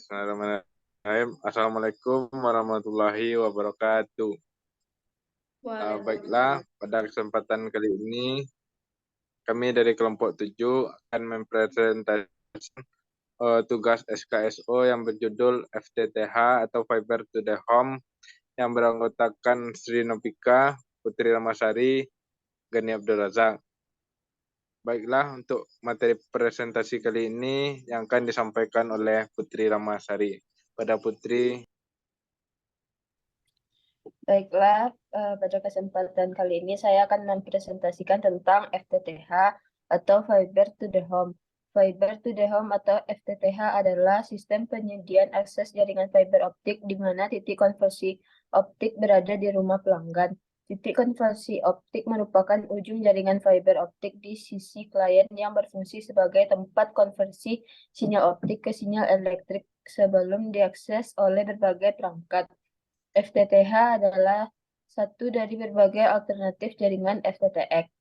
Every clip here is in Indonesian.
Bismillahirrahmanirrahim. Assalamualaikum warahmatullahi wabarakatuh. Baiklah, pada kesempatan kali ini kami dari kelompok 7 akan mempresentasikan tugas SKSO yang berjudul FTTH atau Fiber to the Home yang beranggotakan Sri Nopika, Putri Ramasari, Gani Abdul Razak. Baiklah, untuk materi presentasi kali ini yang akan disampaikan oleh Putri Ramasari. Pada Putri. Baiklah, pada kesempatan kali ini saya akan mempresentasikan tentang FTTH atau Fiber to the Home. Fiber to the Home atau FTTH adalah sistem penyediaan akses jaringan fiber optik di mana titik konversi optik berada di rumah pelanggan. Titik konversi optik merupakan ujung jaringan fiber optik di sisi klien yang berfungsi sebagai tempat konversi sinyal optik ke sinyal elektrik sebelum diakses oleh berbagai perangkat. FTTH adalah satu dari berbagai alternatif jaringan FTTX.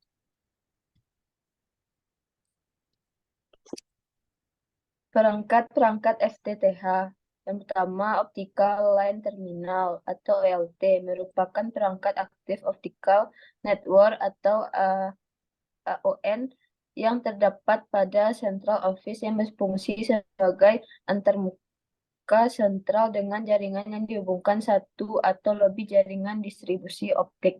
Perangkat-perangkat FTTH. Yang pertama, Optical Line Terminal atau OLT merupakan perangkat aktif Optical Network atau AON yang terdapat pada Central Office yang berfungsi sebagai antarmuka sentral dengan jaringan yang dihubungkan satu atau lebih jaringan distribusi optik.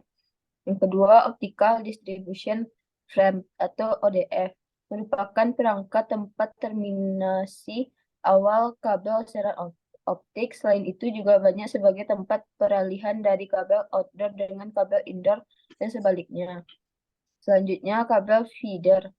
Yang kedua, Optical Distribution Frame atau ODF merupakan perangkat tempat terminasi awal kabel siaran optik. Selain itu juga banyak sebagai tempat peralihan dari kabel outdoor dengan kabel indoor dan sebaliknya. Selanjutnya, kabel feeder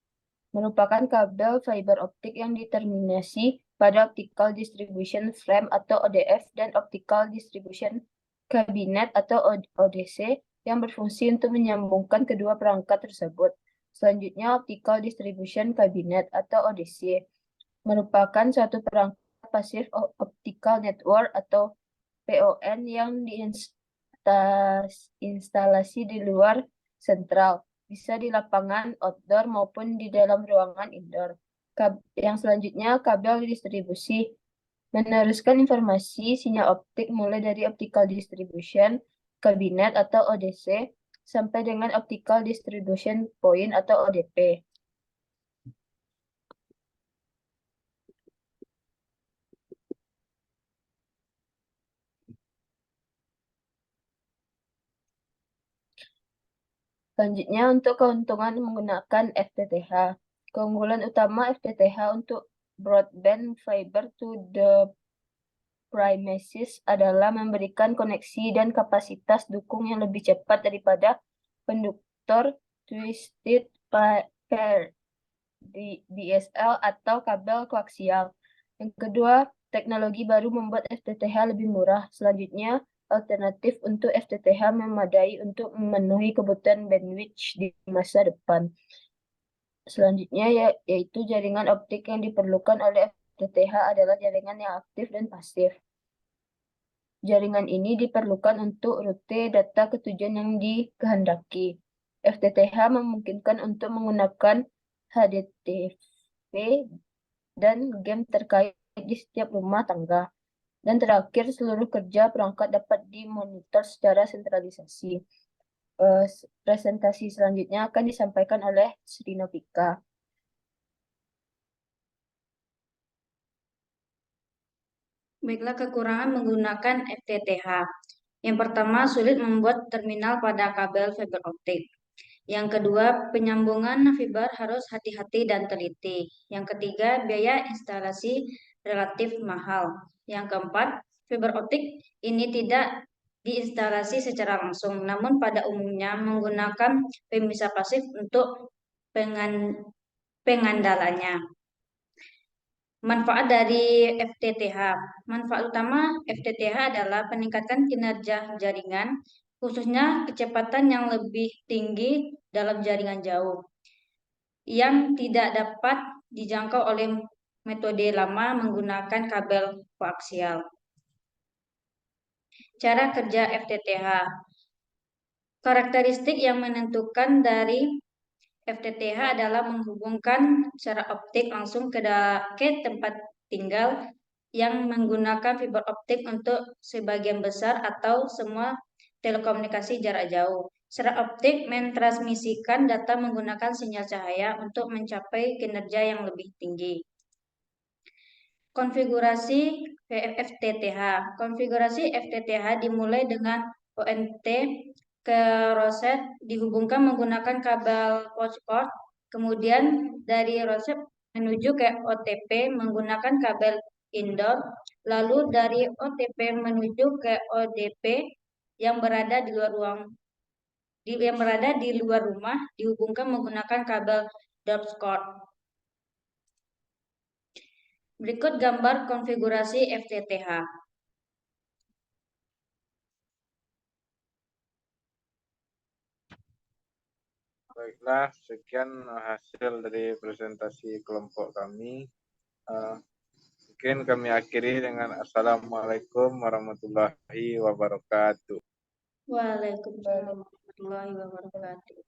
merupakan kabel fiber optik yang diterminasi pada Optical Distribution Frame atau ODF dan Optical Distribution Cabinet atau ODC yang berfungsi untuk menyambungkan kedua perangkat tersebut. Selanjutnya, Optical Distribution Cabinet atau ODC merupakan suatu perangkat pasif optical network atau PON yang diinstalasi di luar sentral, bisa di lapangan outdoor maupun di dalam ruangan indoor. Yang selanjutnya, kabel distribusi meneruskan informasi sinyal optik mulai dari Optical Distribution Cabinet atau ODC sampai dengan Optical Distribution Point atau ODP. Selanjutnya, untuk keuntungan menggunakan FTTH. Keunggulan utama FTTH untuk broadband fiber to the premises adalah memberikan koneksi dan kapasitas dukung yang lebih cepat daripada konduktor twisted pair DSL atau kabel koaksial. Yang kedua, teknologi baru membuat FTTH lebih murah. Selanjutnya, alternatif untuk FTTH memadai untuk memenuhi kebutuhan bandwidth di masa depan. Selanjutnya yaitu jaringan optik yang diperlukan oleh FTTH adalah jaringan yang aktif dan pasif. Jaringan ini diperlukan untuk rute data ke tujuan yang dikehendaki. FTTH memungkinkan untuk menggunakan HDTV dan game terkait di setiap rumah tangga. Dan terakhir, seluruh kerja perangkat dapat dimonitor secara sentralisasi. Presentasi selanjutnya akan disampaikan oleh Sri Nopika. Baiklah, kekurangan menggunakan FTTH. Yang pertama, sulit membuat terminal pada kabel fiber optik. Yang kedua, penyambungan fiber harus hati-hati dan teliti. Yang ketiga, biaya instalasi relatif mahal. Yang keempat, fiber optik ini tidak diinstalasi secara langsung, namun pada umumnya menggunakan pemisah pasif untuk pengandalanya. Manfaat dari FTTH. Manfaat utama FTTH adalah peningkatan kinerja jaringan, khususnya kecepatan yang lebih tinggi dalam jaringan jauh, yang tidak dapat dijangkau oleh metode lama menggunakan kabel koaksial. Cara kerja FTTH. Karakteristik yang menentukan dari FTTH adalah menghubungkan secara optik langsung ke tempat tinggal yang menggunakan fiber optik untuk sebagian besar atau semua telekomunikasi jarak jauh. Serat optik mentransmisikan data menggunakan sinyal cahaya untuk mencapai kinerja yang lebih tinggi. Konfigurasi FTTH. Konfigurasi FTTH dimulai dengan ONT ke roset dihubungkan menggunakan kabel postcord, kemudian dari roset menuju ke OTP menggunakan kabel indoor, lalu dari OTP menuju ke ODP yang berada di luar rumah dihubungkan menggunakan kabel dropscord. Berikut gambar konfigurasi FTTH. Baiklah, sekian hasil dari presentasi kelompok kami. Mungkin kami akhiri dengan Assalamualaikum warahmatullahi wabarakatuh. Waalaikumsalam warahmatullahi wabarakatuh.